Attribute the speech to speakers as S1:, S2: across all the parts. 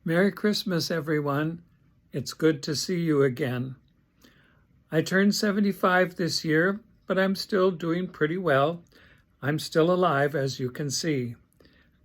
S1: Merry Christmas, everyone. It's good to see you again. I turned 75 this year, but I'm still doing pretty well. I'm still alive, as you can see.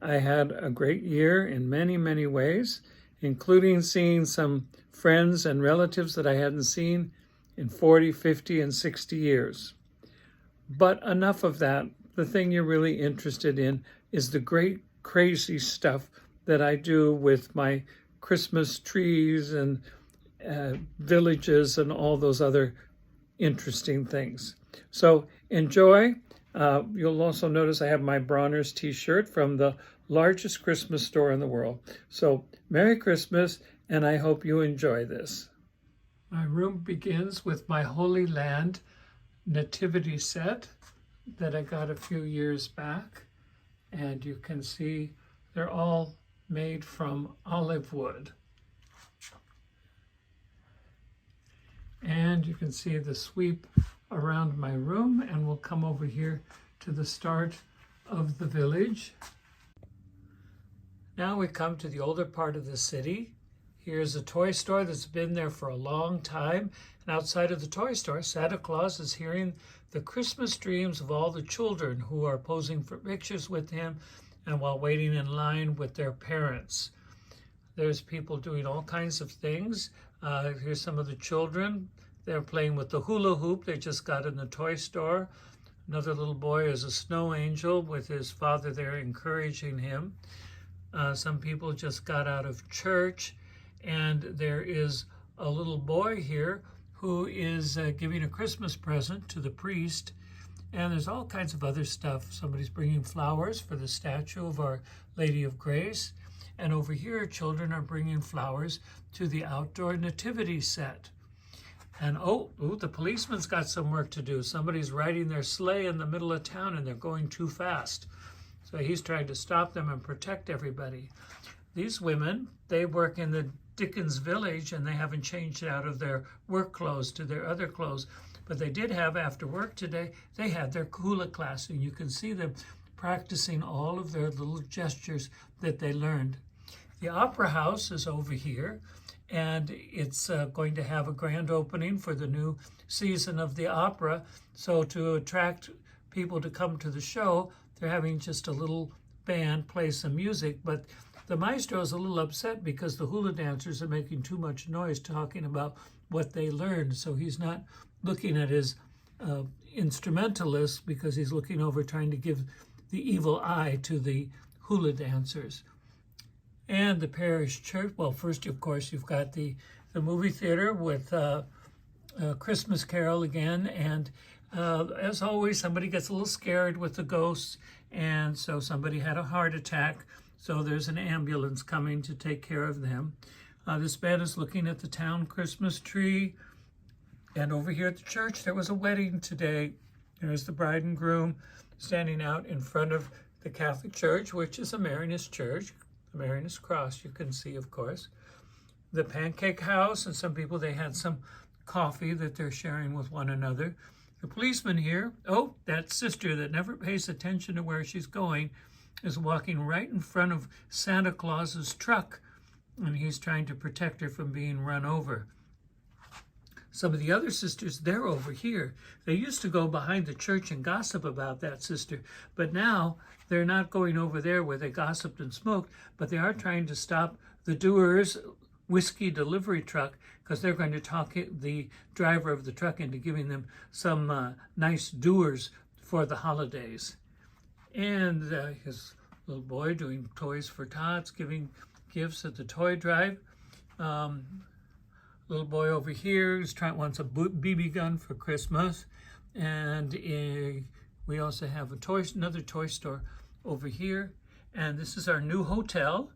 S1: I had a great year in many, many ways, including seeing some friends and relatives that I hadn't seen in 40, 50, and 60 years. But enough of that. The thing you're really interested in is the great, crazy stuff that I do with my Christmas trees and villages and all those other interesting things. So enjoy. You'll also notice I have my Bronner's t-shirt from the largest Christmas store in the world. So Merry Christmas, and I hope you enjoy this. My room begins with my Holy Land nativity set that I got a few years back, and you can see they're all made from olive wood. And you can see the sweep around my room, and we'll come over here to the start of the village. Now we come to the older part of the city. Here's a toy store that's been there for a long time. And outside of the toy store, Santa Claus is hearing the Christmas dreams of all the children who are posing for pictures with him and while waiting in line with their parents. There's people doing all kinds of things. Here's some of the children. They're playing with the hula hoop they just got in the toy store. Another little boy is a snow angel with his father there encouraging him. Some people just got out of church, and there is a little boy here who is giving a Christmas present to the priest. And there's all kinds of other stuff. Somebody's bringing flowers for the statue of Our Lady of Grace. And over here, children are bringing flowers to the outdoor nativity set. And the policeman's got some work to do. Somebody's riding their sleigh in the middle of town and they're going too fast. So he's trying to stop them and protect everybody. These women, they work in the Dickens village, and they haven't changed out of their work clothes to their other clothes. But they did have, after work today, they had their hula class, and you can see them practicing all of their little gestures that they learned. The Opera House is over here, and it's going to have a grand opening for the new season of the opera. So to attract people to come to the show, they're having just a little band play some music, but the maestro is a little upset because the hula dancers are making too much noise talking about what they learned. So he's not looking at his instrumentalists because he's looking over trying to give the evil eye to the hula dancers. And the parish church, well, first, of course, you've got the movie theater with Christmas Carol again. And as always, somebody gets a little scared with the ghosts. And so somebody had a heart attack. So there's an ambulance coming to take care of them. This man is looking at the town Christmas tree. And over here at the church, there was a wedding today. There's the bride and groom standing out in front of the Catholic Church, which is a Marianist church, the Marianist cross, you can see, of course. The pancake house, and some people, they had some coffee that they're sharing with one another. The policeman here, that sister that never pays attention to where she's going, is walking right in front of Santa Claus's truck, and he's trying to protect her from being run over. Some of the other sisters, they're over here. They used to go behind the church and gossip about that sister, but now they're not going over there where they gossiped and smoked, but they are trying to stop the Dewar's whiskey delivery truck because they're going to talk the driver of the truck into giving them some nice Dewar's for the holidays. And his little boy doing toys for tots, giving gifts at the toy drive. Little boy over here wants a BB gun for Christmas. And we also have another toy store over here. And this is our new hotel.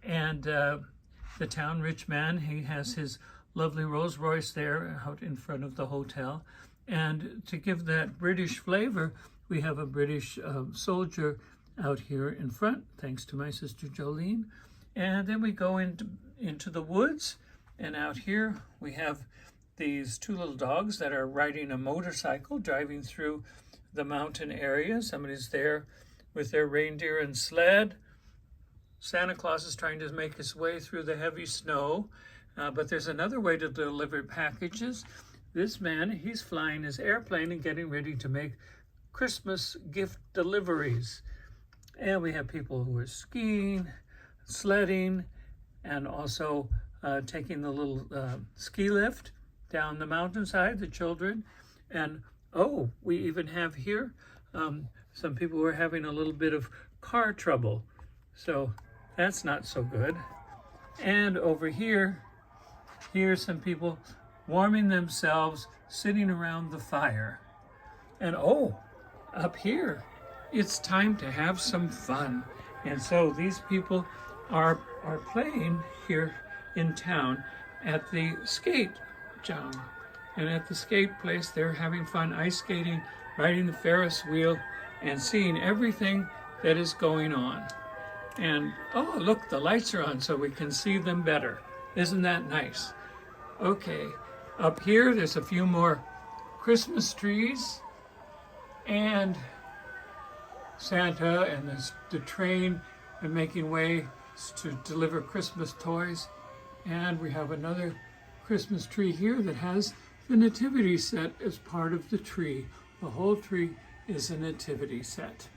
S1: And the town rich man, he has his lovely Rolls Royce there out in front of the hotel. And to give that British flavor, we have a British soldier out here in front, thanks to my sister Jolene. And then we go into the woods, and out here we have these two little dogs that are riding a motorcycle, driving through the mountain area. Somebody's there with their reindeer and sled. Santa Claus is trying to make his way through the heavy snow, but there's another way to deliver packages. This man, he's flying his airplane and getting ready to make Christmas gift deliveries. And we have people who are skiing, sledding, and also taking the little ski lift down the mountainside, the children. And oh, we even have here some people who are having a little bit of car trouble. So that's not so good. And over here, here's some people warming themselves, sitting around the fire. And oh, up here, it's time to have some fun. And so these people are playing here in town at the skate jump. And at the skate place, they're having fun ice skating, riding the Ferris wheel, and seeing everything that is going on. And oh, look, the lights are on so we can see them better. Isn't that nice? Okay, up here, there's a few more Christmas trees, and Santa and the train are making way to deliver Christmas toys. And we have another Christmas tree here that has the nativity set as part of the tree. The whole tree is a nativity set.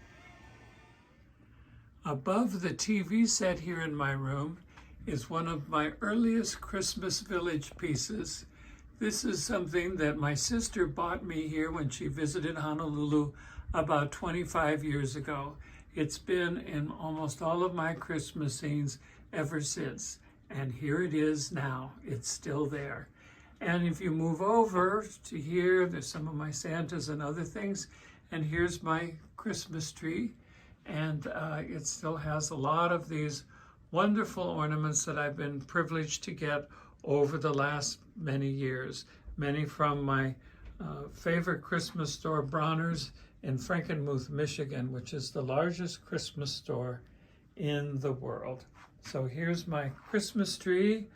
S1: Above the TV set here in my room is one of my earliest Christmas village pieces. This is something that my sister bought me here when she visited Honolulu about 25 years ago. It's been in almost all of my Christmas scenes ever since. And here it is now. It's still there. And if you move over to here, there's some of my Santas and other things. And here's my Christmas tree. And it still has a lot of these wonderful ornaments that I've been privileged to get over the last many years. Many from my favorite Christmas store, Bronner's, in Frankenmuth, Michigan, which is the largest Christmas store in the world. So here's my Christmas tree,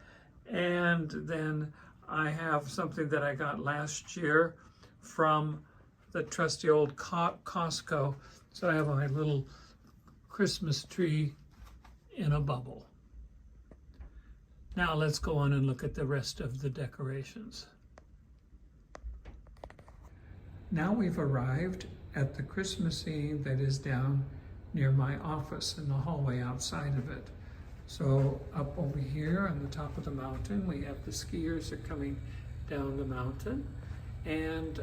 S1: and then I have something that I got last year from the trusty old Costco. So I have my little Christmas tree in a bubble. Now let's go on and look at the rest of the decorations. Now we've arrived at the Christmas scene that is down near my office in the hallway outside of it. So up over here on the top of the mountain, we have the skiers are coming down the mountain. And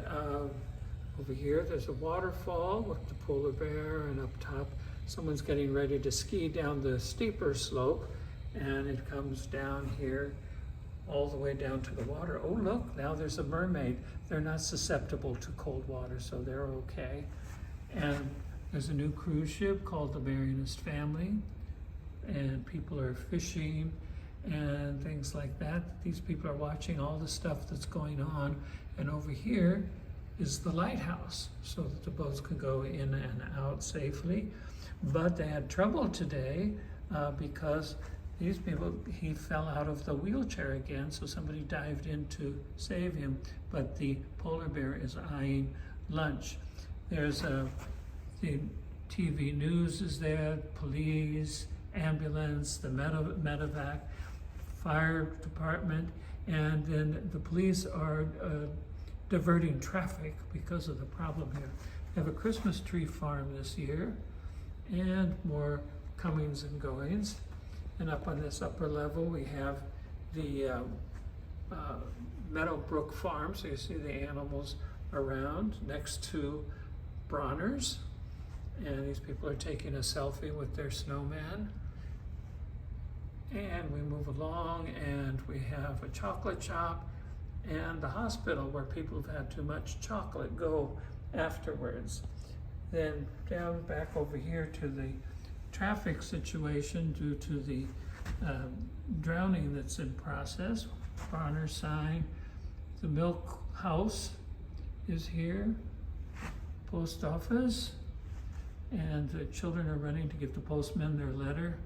S1: over here, there's a waterfall with the polar bear, and up top, someone's getting ready to ski down the steeper slope, and it comes down here all the way down to the water. Oh, look, now there's a mermaid. They're not susceptible to cold water, so they're okay. And there's a new cruise ship called the Marianist Family, and people are fishing and things like that. These people are watching all the stuff that's going on. And over here is the lighthouse, so that the boats can go in and out safely. But they had trouble today because these people, he fell out of the wheelchair again, so somebody dived in to save him, but the polar bear is eyeing lunch. There's the TV news is there, police, ambulance, the medevac, fire department, and then the police are diverting traffic because of the problem here. They have a Christmas tree farm this year, and more comings and goings. And up on this upper level, we have the Meadowbrook Farm, so you see the animals around next to Bronner's. And these people are taking a selfie with their snowman. And we move along, and we have a chocolate shop and the hospital where people have had too much chocolate go afterwards. Then down back over here to the traffic situation due to the drowning that's in process. Bronner sign. The milk house is here. Post office. And the children are running to give the postman their letter.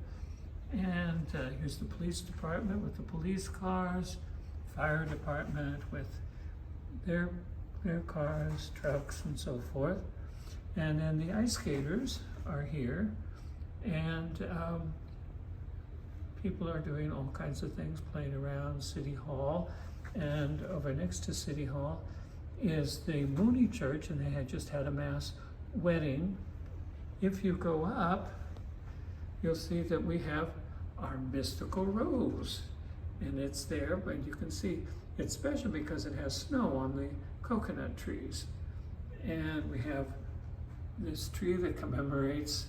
S1: And here's the police department with the police cars, fire department with their cars, trucks, and so forth. And then the ice skaters are here. And people are doing all kinds of things, playing around City Hall. And over next to City Hall is the Mooney Church, and they had just had a mass wedding. If you go up, you'll see that we have our mystical rose, and it's there, but you can see it's special because it has snow on the coconut trees. And we have this tree that commemorates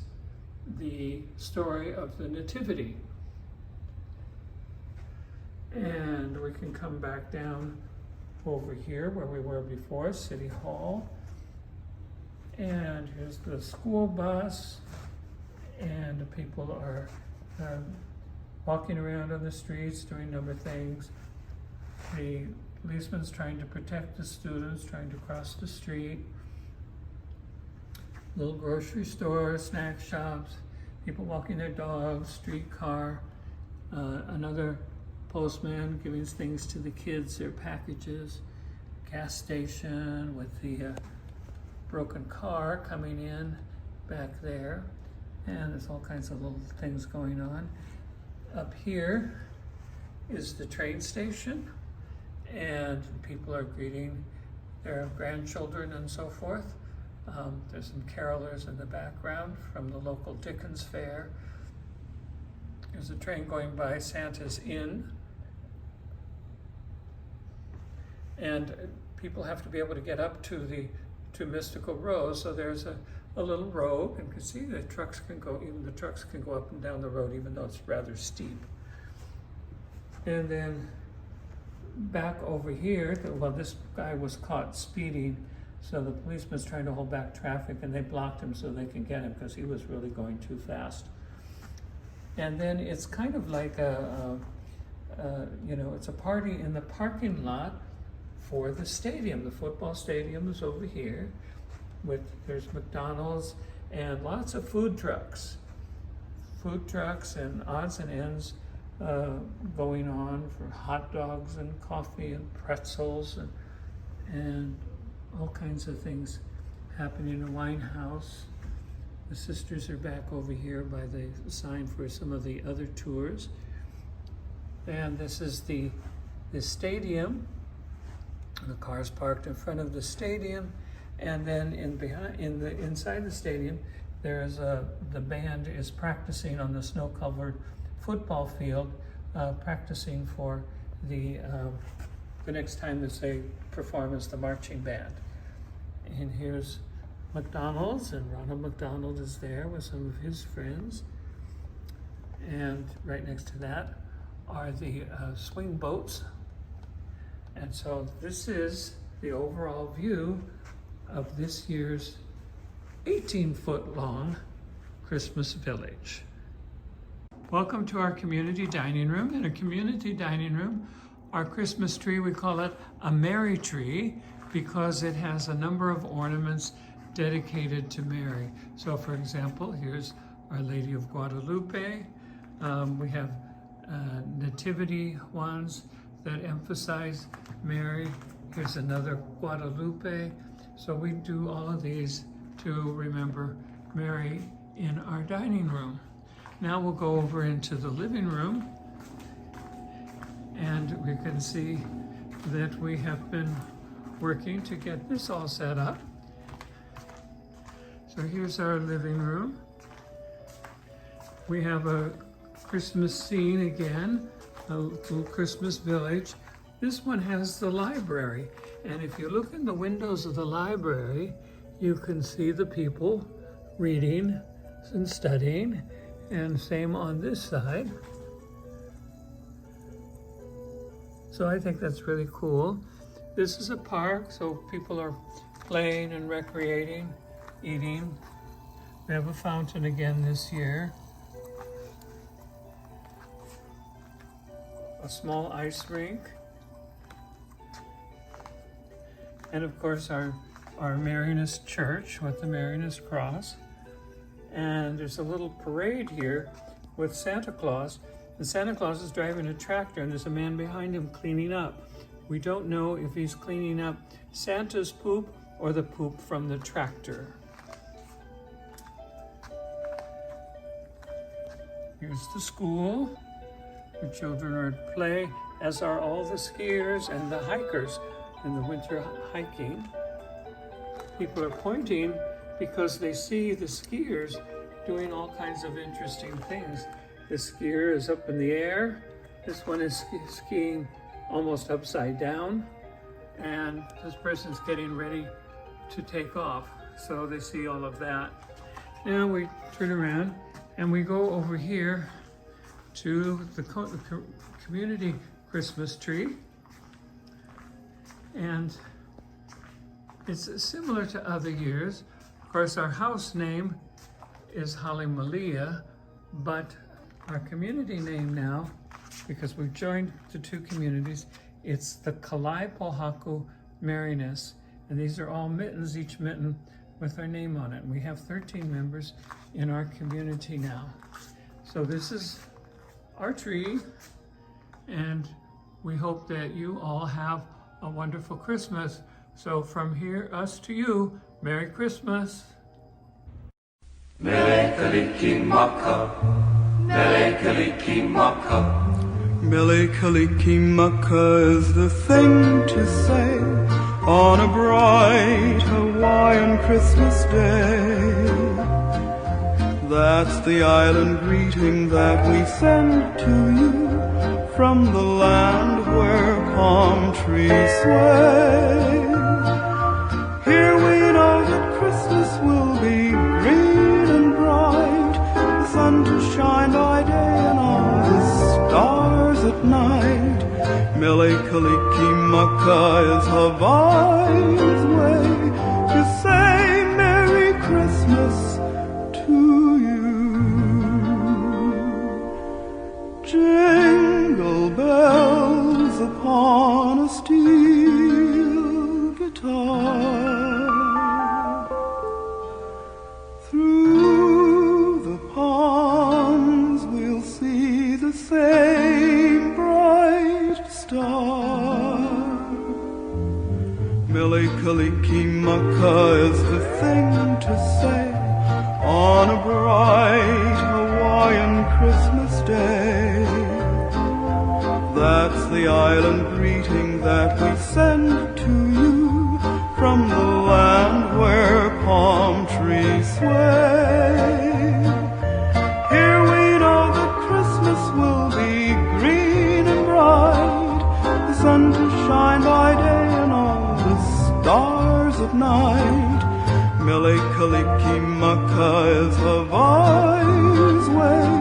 S1: the story of the nativity. And we can come back down over here where we were before, City Hall. And here's the school bus, and the people are walking around on the streets doing other things. The policeman's trying to protect the students trying to cross the street. Little grocery store, snack shops, people walking their dogs, streetcar, another postman giving things to the kids, their packages, gas station with the broken car coming in back there, and there's all kinds of little things going on. Up here is the train station, and people are greeting their grandchildren and so forth. There's some carolers in the background from the local Dickens Fair. There's a train going by Santa's Inn. And people have to be able to get up to Mystical Rose, so there's a little road, and you can see the trucks can go, even the trucks can go up and down the road, even though it's rather steep. And then back over here, well, this guy was caught speeding, so the policeman's trying to hold back traffic, and they blocked him so they can get him because he was really going too fast. And then it's kind of like it's a party in the parking lot for the stadium. The football stadium is over here. There's McDonald's and lots of food trucks. Food trucks and odds and ends going on for hot dogs and coffee and pretzels and all kinds of things happening in a wine house. The sisters are back over here by the sign for some of the other tours. And this is the stadium. The car's parked in front of the stadium, and then inside the stadium, there's the band is practicing on the snow-covered football field, practicing for the next time that they perform as the marching band. And here's McDonald's, and Ronald McDonald is there with some of his friends. And right next to that are the swing boats. And so this is the overall view of this year's 18-foot long Christmas village. Welcome to our community dining room. In a community dining room, our Christmas tree, we call it a Mary tree because it has a number of ornaments dedicated to Mary. So for example, here's Our Lady of Guadalupe. We have nativity ones that emphasize Mary. Here's another Guadalupe. So we do all of these to remember Mary in our dining room. Now we'll go over into the living room, and we can see that we have been working to get this all set up. So here's our living room. We have a Christmas scene again, a little Christmas village. This one has the library, and if you look in the windows of the library, you can see the people reading and studying, and same on this side. So I think that's really cool. This is a park, so people are playing and recreating, eating. We have a fountain again this year. A small ice rink. And of course our Marianist church with the Marianist cross. And there's a little parade here with Santa Claus. And Santa Claus is driving a tractor, and there's a man behind him cleaning up. We don't know if he's cleaning up Santa's poop or the poop from the tractor. Here's the school. The children are at play, as are all the skiers and the hikers in the winter hiking. People are pointing because they see the skiers doing all kinds of interesting things. This skier is up in the air. This one is skiing almost upside down. And this person's getting ready to take off. So they see all of that. Now we turn around and we go over here to the community Christmas tree. And it's similar to other years. Of course, our house name is Halimalia, but our community name now, because we've joined the two communities, it's the Kalaipohaku Merriness. And these are all mittens, each mitten with our name on it. And we have 13 members in our community now. So this is our tree, and we hope that you all have a wonderful Christmas. So from here, us to you, Merry Christmas.
S2: Mele kalikimaka, mele kalikimaka. Mele kalikimaka is the thing to say on a bright Hawaiian Christmas day. That's the island greeting that we send to you from the land where palm trees sway. Here we know that Christmas will be green and bright, the sun to shine by day and all the stars at night. Mele kalikimaka is Hawaii's way to say Merry Christmas to you. Jingle bells upon a steel guitar, through the ponds we'll see the same bright star. Mele kalikimaka is the thing to say on a bright Hawaiian Christmas day. That's the island greeting that we send to you from the land where palm trees sway. Here we know that Christmas will be green and bright, the sun to shine by day and all the stars at night. Mele kalikimaka is Hawaii's way